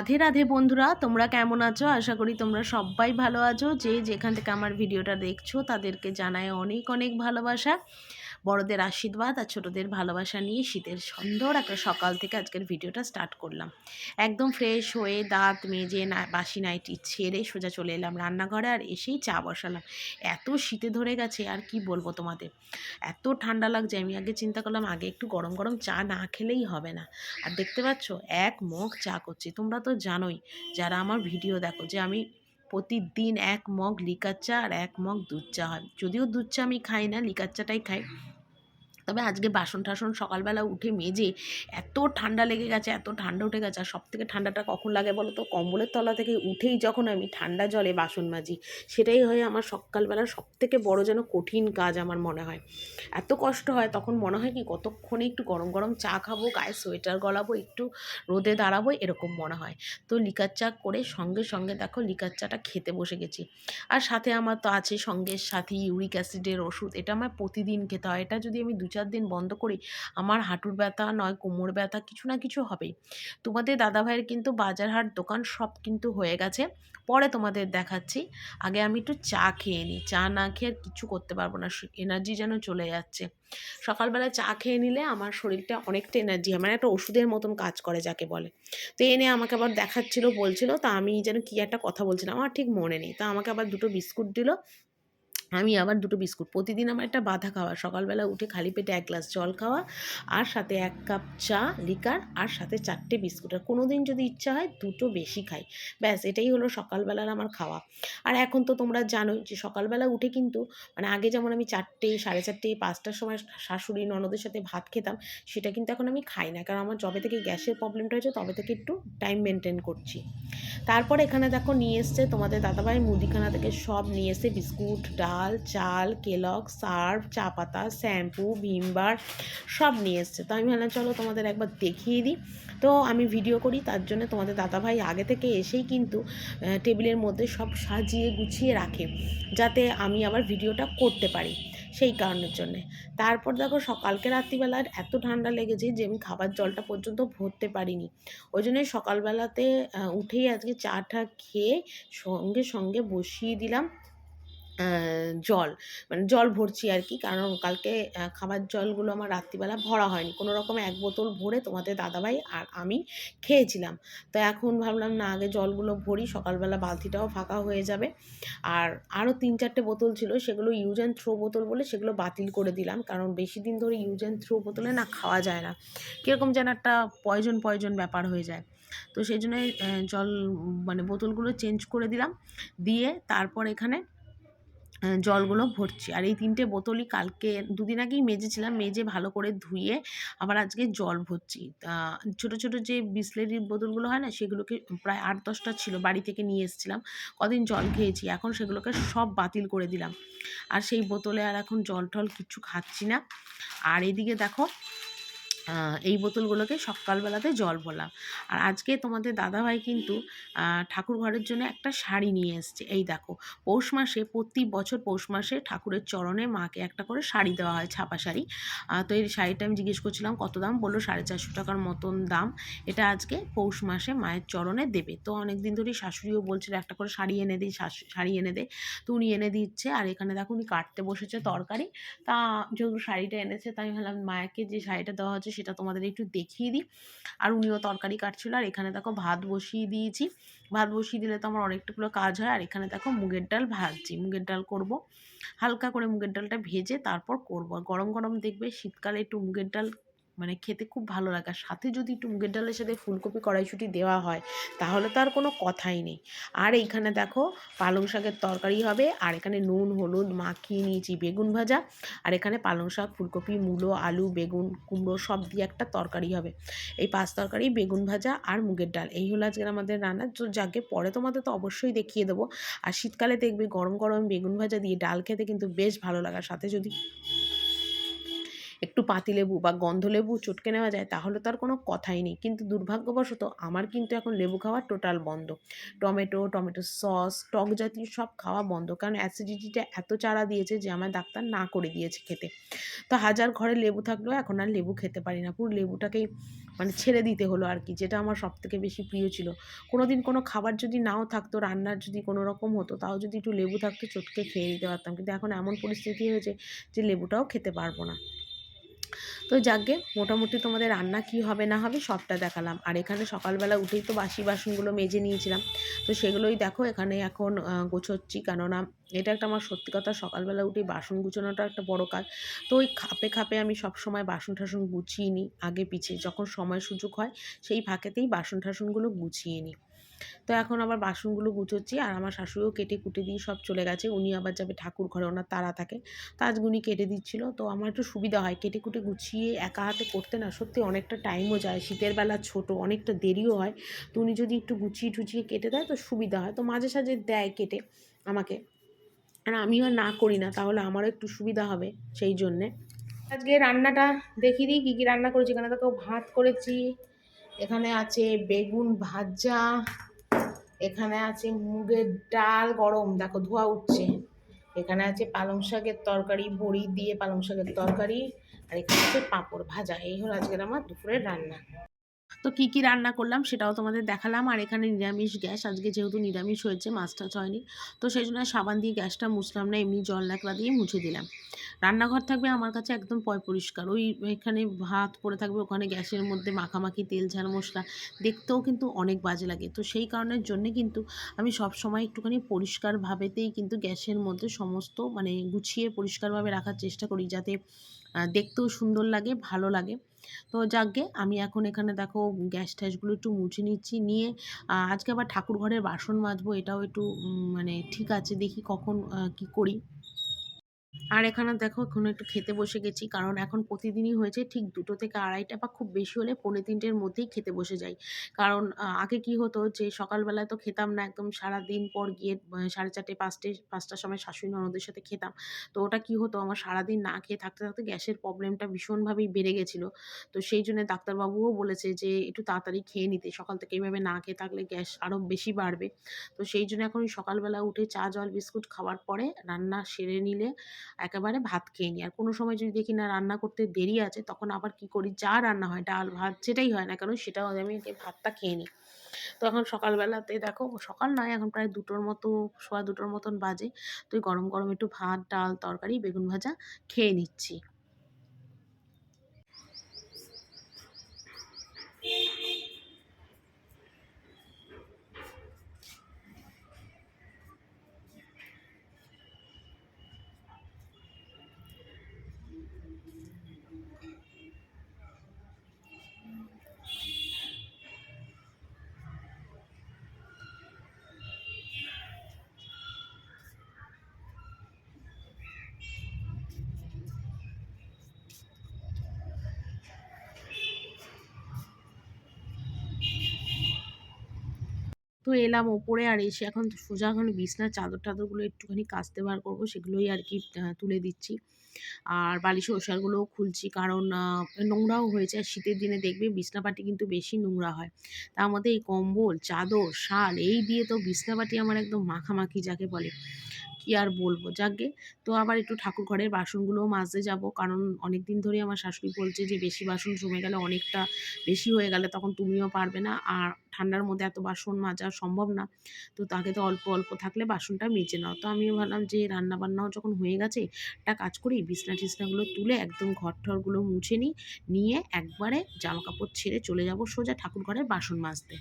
রাধে রাধে বন্ধুরা, তোমরা কেমন আছো? আশা করি তোমরা সবাই ভালো আছো। যে যেখান থেকে আমার ভিডিওটা দেখছো তাদেরকে জানায় অনেক অনেক ভালোবাসা, বড়দের আশীর্বাদ আর ছোটদের ভালোবাসা নিয়ে শীতের সুন্দর একটা সকাল থেকে আজকের ভিডিওটা স্টার্ট করলাম। একদম ফ্রেশ হয়ে দাঁত মেজে বাসি নাইটি ছেড়ে সোজা চলে এলাম রান্নাঘরে, আর এসেই চা বসালাম। এত শীতে ধরে গেছে আর কি বলবো তোমাদের, এত ঠান্ডা লাগছে। আমি আগে চিন্তা করলাম আগে একটু গরম গরম চা না খেলেই হবে না। আর দেখতে পাচ্ছ এক মগ চা করছি। তোমরা তো জানোই যারা আমার ভিডিও দেখো যে আমি প্রতিদিন এক মগ লিকার চা আর এক মগ দুধ চা হয়। যদিও দুধ চা আমি খাই না, লিকার চাটাই খাই। তবে আজকে বাসন টাসন সকালবেলা উঠে মেজে এত ঠান্ডা লেগে গেছে, এত ঠান্ডা উঠে গেছে। আর সবথেকে ঠান্ডাটা কখন লাগে বলো তো? কম্বলের তলা থেকে উঠেই যখন আমি ঠান্ডা জলে বাসন মাজি, সেটাই হয় আমার সকালবেলার সবথেকে বড় যেন কঠিন কাজ আমার মনে হয়। এত কষ্ট হয় তখন, মনে হয় কি কতক্ষণে একটু গরম গরম চা খাবো, গায়ে সোয়েটার গলাবো, একটু রোদে দাঁড়াবো, এরকম মনে হয়। তো লিকার চা করে সঙ্গে সঙ্গে দেখো লিকার চাটা খেতে বসে গেছি। আর সাথে আমার তো আছে সঙ্গের সাথে ইউরিক অ্যাসিডের ওষুধ। এটা আমার প্রতিদিন খেতে হয়। এটা যদি আমি 2-4 দিন বন্ধ করি, আমার হাঁটুর ব্যথা নয় কোমর ব্যথা কিছু না কিছু হবেই। তোমাদের দাদাভাইয়ের কিন্তু বাজার হাট দোকান সব কিন্তু হয়ে গেছে, পরে তোমাদের দেখাচ্ছি। আগে আমি একটু চা খেয়ে নিই। চা না খেয়ে আর কিছু করতে পারবো না, এনার্জি যেন চলে যাচ্ছে। সকালবেলা চা খেয়ে নিলে আমার শরীরটা অনেকটা এনার্জি হয়, মানে একটা ওষুধের মতন কাজ করে যাকে বলে। তো এনে আমাকে আবার দেখাচ্ছিল, বলছিল, তা আমি যেন কী একটা কথা বলছিলাম আমার ঠিক মনে নেই। তা আমাকে আবার 2টো বিস্কুট দিল। আমি আবার 2টো বিস্কুট, প্রতিদিন আমার একটা বাধা খাওয়া, সকালবেলা উঠে খালি পেটে 1 গ্লাস জল খাওয়া, আর সাথে 1 কাপ চা লিকার, আর সাথে 4টে বিস্কুট। আর কোনো দিন যদি ইচ্ছা হয় 2টো বেশি খাই। ব্যাস এটাই হলো সকালবেলার আমার খাওয়া। আর এখন তো তোমরা জানোই যে সকালবেলা উঠে কিন্তু, মানে আগে যেমন আমি 4টে, 4:30, 5টার সময় শাশুড়ি ননদের সাথে ভাত খেতাম, সেটা কিন্তু এখন আমি খাই না। কারণ আমার যবে থেকে গ্যাসের প্রবলেমটা হয়েছে তবে থেকে একটু টাইম মেনটেন করছি। তারপর এখানে দেখো নিয়ে এসছে তোমাদের দাদাভাই মুদিখানা থেকে সব নিয়ে এসে বিস্কুট, ডাল, চাল, কেলগ, সার্ফ, চা পাতা, শ্যাম্পু, ভিমবার সব নিয়ে এসছে। তো আমি ভাবলাম চলো তোমাদের একবার দেখিয়ে দিই। তো আমি ভিডিও করি, তার জন্য তোমাদের দাদাভাই আগে থেকে এসেই কিন্তু টেবিলের মধ্যে সব সাজিয়ে গুছিয়ে রাখে, যাতে আমি আবার ভিডিওটা করতে পারি, সেই কারণের জন্যে। তারপর দেখো সকালকে রাত্রিবেলার এত ঠান্ডা লেগেছে যে আমি খাবার জলটা পর্যন্ত ভরতে পারিনি। ওই জন্যই সকালবেলাতে উঠেই আজকে চা টা খেয়ে সঙ্গে সঙ্গে বসিয়ে দিলাম জল, মানে জল ভরছি আর কি। কারণ কালকে খাবার জলগুলো আমার রাত্রিবেলা ভরা হয়নি, কোনো রকম 1 বোতল ভরে তোমাদের দাদাভাই আর আমি খেয়েছিলাম। তো এখন ভাবলাম না, আগে জলগুলো ভরি, সকালবেলা বালতিটাও ফাঁকা হয়ে যাবে। আর আরও 3-4টে বোতল ছিল, সেগুলো ইউজ অ্যান্ড থ্রো বোতল বলে সেগুলো বাতিল করে দিলাম। কারণ বেশি দিন ধরে ইউজ অ্যান্ড থ্রো বোতলে না খাওয়া যায় না, কীরকম যেন একটা পয়জন পয়জন ব্যাপার হয়ে যায়। তো সেই জন্যই জল মানে বোতলগুলো চেঞ্জ করে দিলাম, দিয়ে তারপর এখানে জলগুলো ভরছি। আর এই 3টে বোতলই কালকে 2 দিন আগেই মেজেছিলাম, মেজে ভালো করে ধুয়ে আবার আজকে জল ভরছি। ছোটো ছোটো যে বিসলেরির বোতলগুলো হয় না, সেগুলোকে প্রায় 8-10টা ছিল, বাড়ি থেকে নিয়ে এসেছিলাম, কদিন জল খেয়েছি, এখন সেগুলোকে সব বাতিল করে দিলাম। আর সেই বোতলে আর এখন জল টল কিচ্ছু খাচ্ছি না। আর এদিকে দেখো এই বোতলগুলোকে সকালবেলাতে জল ভরলাম। আর আজকে তোমাদের দাদাভাই কিন্তু ঠাকুর ঘরের জন্য একটা শাড়ি নিয়ে এসছে। এই দেখো, পৌষ মাসে প্রতি বছর পৌষ মাসে ঠাকুরের চরণে মাকে একটা করে শাড়ি দেওয়া হয়, ছাপা শাড়ি। তো এই শাড়িটা আমি জিজ্ঞেস করছিলাম কত দাম, বললো 450 টাকার মতন দাম। এটা আজকে পৌষ মাসে মায়ের চরণে দেবে। তো অনেক দিন ধরেই শাশুড়িও বলছিল একটা করে শাড়ি এনে দিই, শাড়ি এনে দে। তো উনি এনে দিচ্ছে। আর এখানে দেখো উনি কাটতে বসেছে তরকারি। তা যেহেতু শাড়িটা এনেছে, তাই আমি ভাবলাম মায়াকে যে শাড়িটা দেওয়া হচ্ছে সেটা তোমাদের একটু দেখিয়ে দিই। আর উনিও তরকারি কাটছিল। আর এখানে দেখো ভাত বসিয়ে দিয়েছি। ভাত বসিয়ে দিলে তো আমার অনেকটাগুলো কাজ হয়। আর এখানে দেখো মুগের ডাল ভাজছি, মুগের ডাল করব। হালকা করে মুগের ডালটা ভেজে তারপর করব। গরম গরম দেখবে শীতকালে একটু মুগের ডাল মানে খেতে খুব ভালো লাগে। আর সাথে যদি একটু মুগের ডালের সাথে ফুলকপি কড়াইশুঁটি দেওয়া হয়, তাহলে তো আর কোনো কথাই নেই। আর এইখানে দেখো পালং শাকের তরকারি হবে। আর এখানে নুন হলুদ মাখিয়ে নিয়েছি বেগুন ভাজা। আর এখানে পালং শাক, ফুলকপি, মূলো, আলু, বেগুন, কুমড়ো সব দিয়ে একটা তরকারি হবে। এই 5 তরকারি, বেগুন ভাজা আর মুগের ডাল, এই হলো আজকের আমাদের রান্না। তো যাকে পরে তোমাদের তো অবশ্যই দেখিয়ে দেবো। আর শীতকালে দেখবে গরম গরম বেগুন ভাজা দিয়ে ডাল খেতে কিন্তু বেশ ভালো লাগে। সাথে যদি একটু পাতিলেবু বা গন্ধলেবু চটকে নেওয়া যায়, তাহলে তো আর কোনো কথাই নেই। কিন্তু দুর্ভাগ্যবশত আমার কিন্তু এখন লেবু খাওয়া টোটাল বন্ধ। টমেটো সস, টক জাতীয় সব খাওয়া বন্ধ। কারণ অ্যাসিডিটিটা এত চাড়া দিয়েছে যে আমার ডাক্তার না করে দিয়েছে খেতে। তো হাজার ঘরে লেবু থাকলেও এখন আর লেবু খেতে পারি না। পুরো লেবুটাকেই মানে ছেড়ে দিতে হলো আর কি, যেটা আমার সবথেকে বেশি প্রিয় ছিল। কোনো দিন কোনো খাবার যদি নাও থাকতো, রান্নার যদি কোনো রকম হতো, তাও যদি একটু লেবু থাকতো চটকে খেয়ে নিতে পারতাম, কিন্তু এখন এমন পরিস্থিতি হয়েছে যে লেবুটাও খেতে পারবো না। তো যাকগে, মোটামুটি তোমাদের রান্না কি হবে না হবে সবটা দেখালাম। আর এখানে সকালবেলা উঠেই তো বাসি বাসনগুলো মেজে নিয়েছিলাম, তো সেগুলোই দেখো এখানে এখন গোছাচ্ছি। কেননা এটা একটা আমার সত্যি কথা, সকালবেলা উঠেই বাসন গুছানোটা একটা বড় কাজ। তো ওই খাপে খাপে আমি সব সময় বাসন টাসন গুছিয়ে নিই, আগে পিছিয়ে যখন সময় সুযোগ হয় সেই ফাঁকেতেই বাসন টাসনগুলো গুছিয়ে নিই। তো এখন আবার বাসনগুলো গুছোচ্ছি, আর আমার শাশুড়িও কেটে কুটে দিয়ে সব চলে গেছে, উনি আবার যাবে ঠাকুর ঘরে, ওনার তাড়া থাকে। তো আজকে উনি কেটে দিচ্ছিল, তো আমার একটু সুবিধা হয় কেটে কুটে গুছিয়ে একা হাতে করতে, না সত্যি অনেকটা টাইমও যায়, শীতের বেলা ছোট অনেকটা দেরিও হয়। তো উনি যদি একটু গুছিয়ে টুচিয়ে কেটে দেয় তো সুবিধা হয়, তো মাঝে সাঝে দেয় কেটে আমাকে, আর আমিও আর না করি না, তাহলে আমারও একটু সুবিধা হবে সেই জন্যে। আজকে রান্নাটা দেখিয়ে দিই কী কী রান্না করেছি। এখানে দেখো ভাত করেছি, এখানে আছে বেগুন ভাজা, এখানে আছে মুগের ডাল গরম, দেখো ধোয়া উঠছে, এখানে আছে পালং শাকের তরকারি, বড়ি দিয়ে পালং শাকের তরকারি, আর এখানে আছে পাঁপড় ভাজা। এই হলো আজকের আমার দুপুরের রান্না। তো কী কী রান্না করলাম সেটাও তোমাদের দেখালাম। আর এখানে নিরামিষ গ্যাস, আজকে যেহেতু নিরামিষ হয়েছে, মাছ টাছ হয়নি, তো সেই জন্য সাবান দিয়ে গ্যাসটা মুছলাম না, এমনি জল ন্যাকড়া দিয়ে মুছে দিলাম। রান্নাঘর থাকবে আমার কাছে একদম পরিষ্কার, ওই এখানে ভাত পড়ে থাকবে, ওখানে গ্যাসের মধ্যে মাখামাখি তেল ঝাল মশলা, দেখতেও কিন্তু অনেক বাজে লাগে। তো সেই কারণের জন্যে কিন্তু আমি সব সময় একটুখানি পরিষ্কারভাবেতেই কিন্তু গ্যাসের মধ্যে সমস্ত মানে গুছিয়ে পরিষ্কারভাবে রাখার চেষ্টা করি, যাতে দেখতেও সুন্দর লাগে, ভালো লাগে। তো যাকগে, আমি এখন এখানে দেখো গ্যাস ট্যাসগুলো একটু মুছে নিচ্ছি, নিয়ে আজকে আবার ঠাকুর ঘরের বাসন মাজবো, এটাও একটু মানে ঠিক আছে, দেখি কখন কি করি। আর এখানে দেখো এখন একটু খেতে বসে গেছি, কারণ এখন প্রতিদিনই হয়েছে ঠিক 2টো থেকে 2:30টা, বা খুব বেশি হলে 2:45-র মধ্যেই খেতে বসে যাই। কারণ আগে কি হতো যে সকালবেলায় তো খেতাম না, একদম সারাদিন পর গিয়ে 4:30 5টার সময় শাশুড়ি ননদের সাথে খেতাম। তো ওটা কি হতো, আমার সারাদিন না খেয়ে থাকতে থাকতে গ্যাসের প্রবলেমটা ভীষণভাবেই বেড়ে গেছিলো। তো সেই জন্য ডাক্তারবাবুও বলেছে যে একটু তাড়াতাড়ি খেয়ে নিতে, সকাল থেকে এইভাবে না খেয়ে থাকলে গ্যাস আরও বেশি বাড়বে। তো সেই জন্য এখন সকালবেলা উঠে চা জল বিস্কুট খাওয়ার পরে রান্না সেরে নিলে একেবারে ভাত খেয়ে নিই। আর কোনো সময় যদি দেখি না রান্না করতে দেরি আছে, তখন আবার কি করি, যা রান্না হয় ডাল ভাত যেটাই হয় না কেন, সেটাও আমি আগে ভাতটা খেয়ে নিই। তো এখন সকালবেলাতে দেখো, সকাল নয় এখন প্রায় 2টোর মতো, 2:15 মতন বাজে। তো ওই গরম গরম একটু ভাত ডাল তরকারি বেগুন ভাজা খেয়ে নিচ্ছি। তো এলাম ওপরে, আর এসে এখন সোজা এখন বিছনার চাদর টাদরগুলো একটুখানি কাচতে বার করবো, সেগুলোই আর কি তুলে দিচ্ছি। আর বালিশের ওশারগুলোও খুলছি, কারণ নোংরাও হয়েছে, আর শীতের দিনে দেখবে বিছনাপাটি কিন্তু বেশি নোংরা হয়। তার মধ্যে এই কম্বল চাদর শাল এই দিয়ে তো বিছনাপাটি আমার একদম মাখামাখি যাকে বলে, কি আর বলবো। যাকগে, তো আবার একটু ঠাকুর ঘরের বাসনগুলোও মাজতে যাব, কারণ অনেক দিন ধরেই আমার শাশুড়ি বলছে যে বেশি বাসন জমে গেলে, অনেকটা বেশি হয়ে গেলে তখন তুমিও পারবে না, আর ঠান্ডার মধ্যে এত বাসন মাজা সম্ভব না। তো তাকে তো অল্প অল্প থাকলে বাসনটা মেজে নাও। তো আমিও ভাবলাম যে রান্না বান্নাও যখন হয়ে গেছে, একটা কাজ করি, বিছনা টিছনাগুলো তুলে একদম ঘর ঠরগুলো মুছে নিই, নিয়ে একবারে জামা কাপড় ছেড়ে চলে যাব সোজা ঠাকুর ঘরের বাসন মাজতে।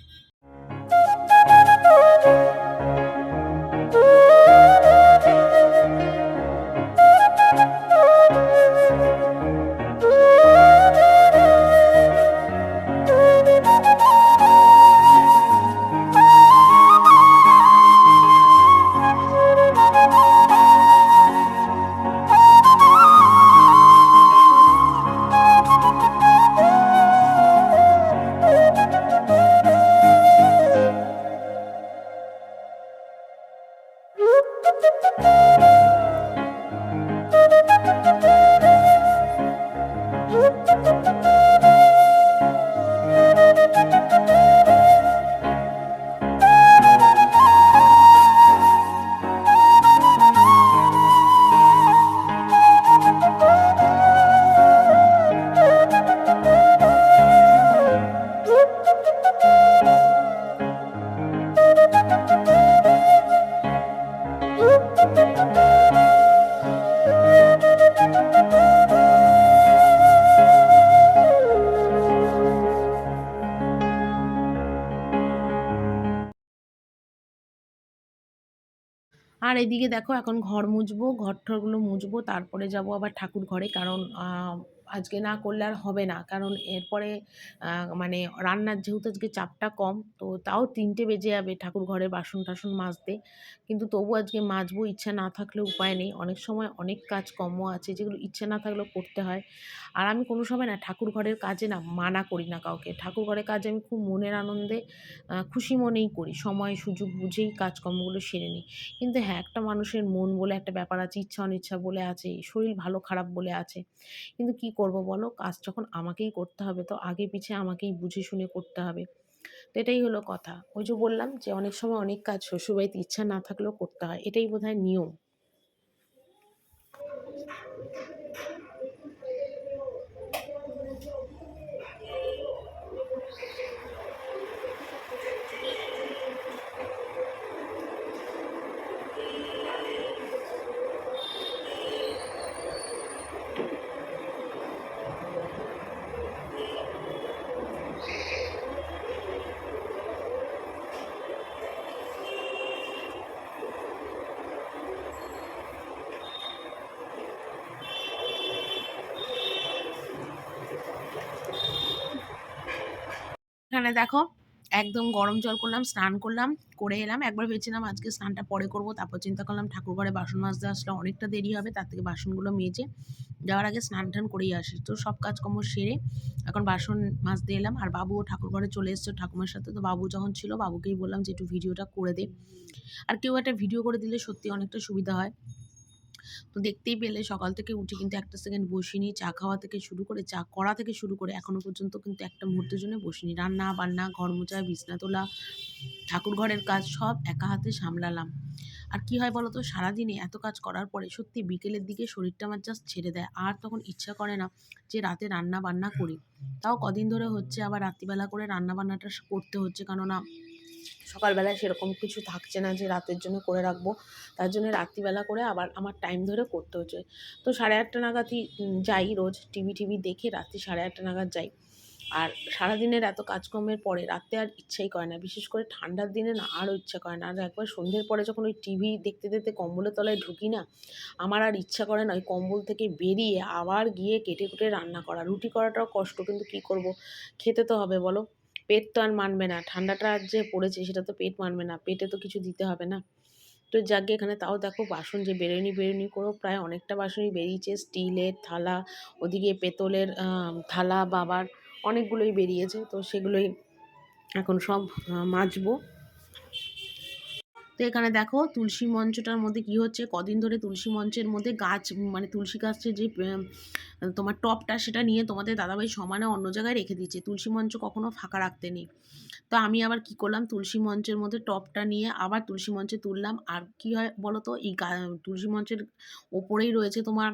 এদিকে দেখো এখন ঘর মুছবো, ঘর-টরগুলো মুছবো, তারপরে যাবো আবার ঠাকুর ঘরে। কারণ আজকে না করলে আর হবে না। কারণ এরপরে মানে রান্নার যেহেতু আজকে চাপটা কম, তো তাও ৩টে বেজে যাবে ঠাকুর ঘরে বাসন-টাসন মাজতে। কিন্তু তবু আজকে মাজবো, ইচ্ছা না থাকলেও উপায় নেই। অনেক সময় অনেক কাজকর্ম আছে যেগুলো ইচ্ছে না থাকলেও করতে হয়। আর আমি কোনো সময় না ঠাকুর ঘরের কাজে না মানা করি না কাউকে। ঠাকুর ঘরের কাজ আমি খুব মনের আনন্দে খুশি মনেই করি। সময় সুযোগ বুঝেই কাজকর্মগুলো সেরে নিই। কিন্তু হ্যাঁ, একটা মানুষের মন বলে একটা ব্যাপার আছে, ইচ্ছা অনিচ্ছা বলে আছে, শরীর ভালো খারাপ বলে আছে। কিন্তু কি করব বলো? কাজ যখন আমাকেই করতে হবে তো আগে পিছে আমাকেই বুঝে শুনে করতে হবে। তো এটাই হলো কথা। ওই যে বললাম যে অনেক সময় অনেক কাজ শ্বশুরবাড়িতে ইচ্ছা না থাকলেও করতে হয়। এটাই বোধহয় নিয়ম। এখানে দেখো একদম গরম জল করলাম, স্নান করলাম, করে এলাম। একবার ভেবেছিলাম আজকে স্নানটা পরে করব। তারপর চিন্তা করলাম ঠাকুর ঘরে বাসন মাজতে আসলে অনেকটা দেরি হবে। তার থেকে বাসনগুলো মেজে যাওয়ার আগে স্নান-টান করেই আসি। তো সব কাজকর্ম সেরে এখন বাসন মাজতে এলাম। আর বাবুও ঠাকুর ঘরে চলে এসেছে ঠাকুমার সাথে। তো বাবু যখন ছিল বাবুকেই বললাম যে একটু ভিডিওটা করে দে। আর কেউ একটা ভিডিও করে দিলে সত্যি অনেকটা সুবিধা হয়। তো দেখতেই পেলে সকাল থেকে উঠে কিন্তু একটা সেকেন্ড বসিনি। চা খাওয়া থেকে শুরু করে, চা করা থেকে শুরু করে এখনো পর্যন্ত কিন্তু একটা মুহূর্তের জন্য বসিনি। রান্না, বান্না, ঘর মোছা, বিছনা তোলা, ঠাকুর ঘরের কাজ সব একা হাতে সামলালাম। আর কি হয় বলতো? সারাদিনে এত কাজ করার পরে সত্যি বিকেলের দিকে শরীরটা আমার জাস্ট ছেড়ে দেয়। আর তখন ইচ্ছা করে না যে রাতে রান্না বান্না করি। তাও কদিন ধরে হচ্ছে আবার রাত্রিবেলা করে রান্না বান্নাটা করতে হচ্ছে। কেননা সকালবেলায় সেরকম কিছু থাকছে না যে রাতের জন্য করে রাখবো। তার জন্য রাত্রিবেলা করে আবার আমার টাইম ধরে করতে হচ্ছে। তো 8:30 নাগাদই যাই রোজ টিভি দেখে রাত্রি 8:30 নাগাদ যাই। আর সারাদিনের এত কাজকর্মের পরে রাতে আর ইচ্ছাই করে না। বিশেষ করে ঠান্ডার দিনে না আরও ইচ্ছা করে না। আর একবার সন্ধ্যের পরে যখন ওই টিভি দেখতে কম্বলের তলায় ঢুকি না, আমার আর ইচ্ছা করে না ওই কম্বল থেকে বেরিয়ে আবার গিয়ে কেটে-কুটে রান্না করা। রুটি করাটাও কষ্ট, কিন্তু কী করব? খেতে তো হবে বলো? পেট তো আর মানবে না। ঠান্ডাটা যে পড়েছে সেটা তো পেট মানবে না। পেটে তো কিছু দিতে হবে না। তো যাকগে এখানে তাও দেখো বাসন যে বেরোনি করেও প্রায় অনেকটা বাসনই বেরিয়েছে। স্টিলের থালা, ওদিকে পেতলের থালা বাবার অনেকগুলোই বেরিয়েছে। তো সেগুলোই এখন সব মাজবো। তো এখানে দেখো তুলসী মঞ্চটার মধ্যে কি হচ্ছে, কদিন ধরে তুলসী মঞ্চের মধ্যে গাছ মানে তুলসী গাছের যে তোমার টবটা সেটা নিয়ে তোমাদের দাদাভাই সমানে অন্য জায়গায় রেখে দিচ্ছে। তুলসী মঞ্চ কখনো ফাঁকা রাখতে নেই। তো আমি আবার কি করলাম, তুলসী মঞ্চের মধ্যে টবটা নিয়ে আবার তুলসী মঞ্চে তুললাম। আর কি হয় বলো তো, এই তুলসী মঞ্চের ওপরেই রয়েছে তোমার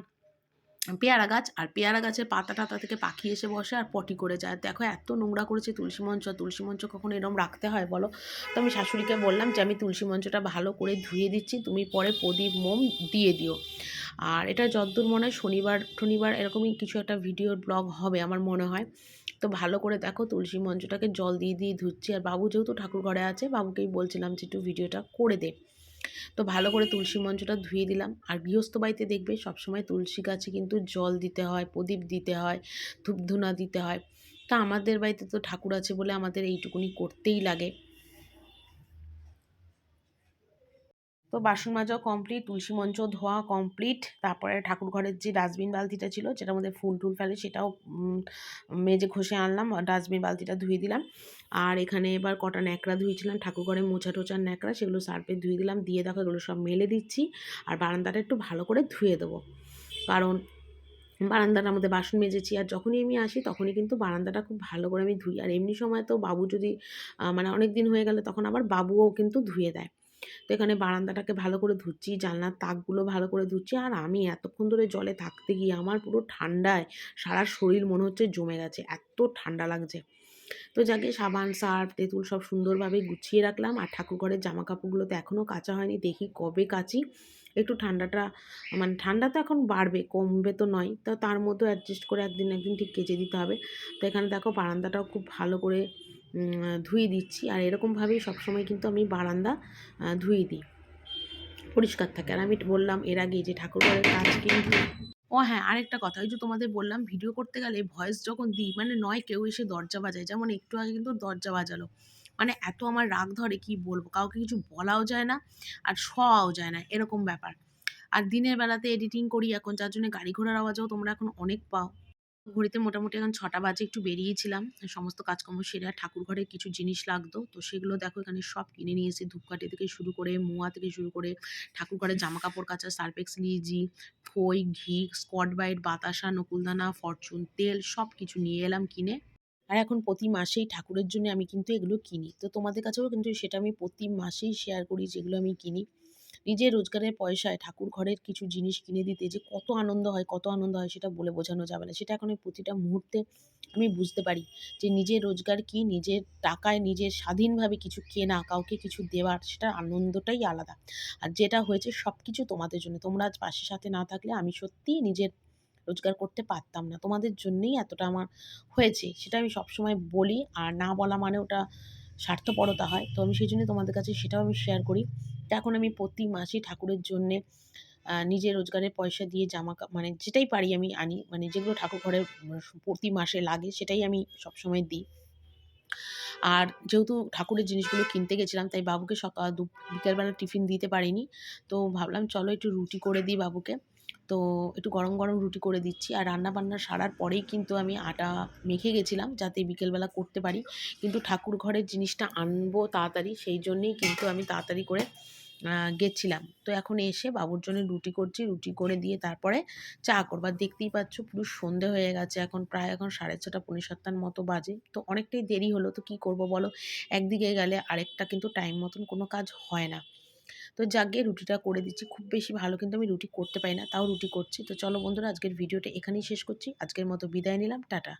পেয়ারা গাছ। আর পেয়ারা গাছের পাতা-টাতা থেকে পাখি এসে বসে আর পটি করে যায়। দেখো এত নোংরা করেছে তুলসী মঞ্চ। আর তুলসী মঞ্চ কখনো এরকম রাখতে হয় বলো? তো আমি শাশুড়িকে বললাম যে আমি তুলসী মঞ্চটা ভালো করে ধুয়ে দিচ্ছি, তুমি পরে প্রদীপ মোম দিয়ে দিও। আর এটা যতদূর মনে হয় শনিবার এরকমই কিছু একটা ভিডিওর ব্লগ হবে আমার মনে হয়। তো ভালো করে দেখো তুলসী মঞ্চটাকে জল দিয়ে ধুচ্ছি। আর বাবু যেহেতু ঠাকুর ঘরে আছে, বাবুকেই বলছিলাম যে একটু ভিডিওটা করে দে। তো ভালো করে তুলসী মঞ্চটা ধুয়ে দিলাম। আর গৃহস্থ বাড়িতে দেখবে সবসময় তুলসী গাছে কিন্তু জল দিতে হয়, প্রদীপ দিতে হয়, ধূপধুনা দিতে হয়। তা আমাদের বাড়িতে তো ঠাকুর আছে বলে আমাদের এইটুকুনি করতেই লাগে। তো বাসন মাজাও কমপ্লিট, তুলসী মঞ্চ ধোয়া কমপ্লিট। তারপরে ঠাকুর ঘরের যে ডাস্টবিন বালতিটা ছিল যেটার মধ্যে ফুল টুল ফেলে সেটাও মেজে ঘষে আনলাম, ডাস্টবিন বালতিটা ধুয়ে দিলাম। আর এখানে এবার কটা ন্যাকড়া ধুয়েছিলাম ঠাকুর ঘরে মোছা টোচার ন্যাকড়া, সেগুলো সার্ফে ধুয়ে দিলাম। দিয়ে দেখো এগুলো সব মেলে দিচ্ছি। আর বারান্দাটা একটু ভালো করে ধুয়ে দেবো, কারণ বারান্দাটার মধ্যে বাসন মেজেছি। আর যখনই আমি আসি তখনই কিন্তু বারান্দাটা খুব ভালো করে আমি ধুই। আর এমনি সময় তো বাবু যদি মানে অনেক দিন হয়ে গেলে তখন আবার বাবুও কিন্তু ধুয়ে দেয়। তো এখানে বারান্দাটাকে ভালো করে ধুচ্ছি, জানলার তাকগুলো ভালো করে ধুচ্ছি। আর আমি এতক্ষণ ধরে জলে থাকতে গিয়ে আমার পুরো ঠান্ডায় সারা শরীর মনে হচ্ছে জমে গেছে, এত ঠান্ডা লাগছে। তো যাকে সাবান সার্ফ তেঁতুল সব সুন্দরভাবে গুছিয়ে রাখলাম। আর ঠাকুর ঘরের জামা কাপড়গুলো তো এখনও কাচা হয়নি, দেখি কবে কাচি। একটু ঠান্ডাটা মানে ঠান্ডা তো এখন বাড়বে, কমবে তো নয়, তো তার মধ্যে অ্যাডজাস্ট করে একদিন ঠিক কেচে দিতে হবে। তো এখানে দেখো বারান্দাটাও খুব ভালো করে ধুয়ে দিচ্ছি। আর এরকমভাবেই সবসময় কিন্তু আমি বারান্দা ধুয়ে দিই। পরিষ্কার থাকে। আর আমি বললাম এর আগে যে ঠাকুরঘরের কাজ কিন্তু ও হ্যাঁ, আরেকটা কথা ওই যে তোমাদের বললাম ভিডিও করতে গেলে ভয়েস যখন দিই মানে নয় কেউ এসে দরজা বাজায়। যেমন একটু আগে কিন্তু দরজা বাজালো। মানে এত আমার রাগ ধরে কি বলবো? কাউকে কিছু বলাও যায় না আর শোয়াও যায় না এরকম ব্যাপার। আর দিনের বেলাতে এডিটিং করি এখন যার জন্য গাড়ি ঘোড়ার আওয়াজও তোমরা এখন অনেক পাও। ঘড়িতে মোটামুটি এখন ৬টা বাজে, একটু বেরিয়েছিলাম। সমস্ত কাজকর্ম সেরে আর ঠাকুর ঘরে কিছু জিনিস লাগতো। তো সেগুলো দেখো এখানে সব কিনে নিয়ে এসেছি। ধূপকাঠি থেকে শুরু করে, মোয়া থেকে শুরু করে, ঠাকুর ঘরের জামাকাপড় কাচা, সার্ফ এক্সেল ইজি, খই, ঘি, স্কচ ব্রাইট, বাতাসা, নকুলদানা, ফরচুন তেল সবকিছু নিয়ে এলাম কিনে। আর এখন প্রতি মাসেই ঠাকুরের জন্য আমি কিন্তু এগুলো কিনি। তো তোমাদের কাছেও কিন্তু সেটা আমি প্রতি মাসেই শেয়ার করি যেগুলো আমি কিনি। নিজের রোজগারের পয়সায় ঠাকুর ঘরের কিছু জিনিস কিনে দিতে যে কত আনন্দ হয়, কত আনন্দ হয় সেটা বলে বোঝানো যাবে না। সেটা এখন এই প্রতিটা মুহূর্তে আমি বুঝতে পারি যে নিজের রোজগার কি, নিজের টাকায় নিজের স্বাধীনভাবে কিছু কেনা, কাউকে কিছু দেওয়ার সেটার আনন্দটাই আলাদা। আর যেটা হয়েছে সবকিছু তোমাদের জন্য। তোমরা আজ পাশে সাথে না থাকলে আমি সত্যিই নিজের রোজগার করতে পারতাম না। তোমাদের জন্যেই এতটা আমার হয়েছে। সেটা আমি সবসময় বলি। আর না বলা মানে ওটা স্বার্থপরতা হয়। তো আমি সেইজন্য তোমাদের কাছে সেটাও আমি শেয়ার করি। তো এখন আমি প্রতি মাসেই ঠাকুরের জন্যে নিজের রোজগারের পয়সা দিয়ে মানে যেটাই পারি আমি আনি। মানে যেগুলো ঠাকুর ঘরে প্রতি মাসে লাগে সেটাই আমি সবসময় দিই। আর যেহেতু ঠাকুরের জিনিসগুলো কিনতে গেছিলাম তাই বাবুকে বিকেলবেলা টিফিন দিতে পারিনি। তো ভাবলাম চলো একটু রুটি করে দিই বাবুকে। তো একটু গরম, গরম রুটি করে দিচ্ছি। আর রান্না-বান্না সারার পরেই কিন্তু আমি আটা মেখে গেছিলাম যাতে বিকেলবেলা করতে পারি। কিন্তু ঠাকুর ঘরের জিনিসটা আনবো তাড়াতাড়ি সেই জন্যেই কিন্তু আমি তাড়াতাড়ি করে গেছিলাম। তো এখন এসে বাবুর জন্য রুটি করছি। রুটি করে দিয়ে তারপরে চা করব। আর দেখতেই পাচ্ছ পুরো সন্ধে হয়ে গেছে। এখন প্রায় 6:30 পৌনে 7টার মতো বাজে। তো অনেকটাই দেরি হলো। তো কি করব বলো? একদিকে গেলে আরেকটা কিন্তু টাইম মতন কোনো কাজ হয় না। তো যাকগে রুটিটা করে দিচ্ছি। খুব বেশি ভালো কিন্তু আমি রুটি করতে পারি না। তাও রুটি করছি। তো চলো বন্ধুরা আজকের ভিডিওটা এখানেই শেষ করছি। আজকের মতো বিদায় নিলাম। টাটা।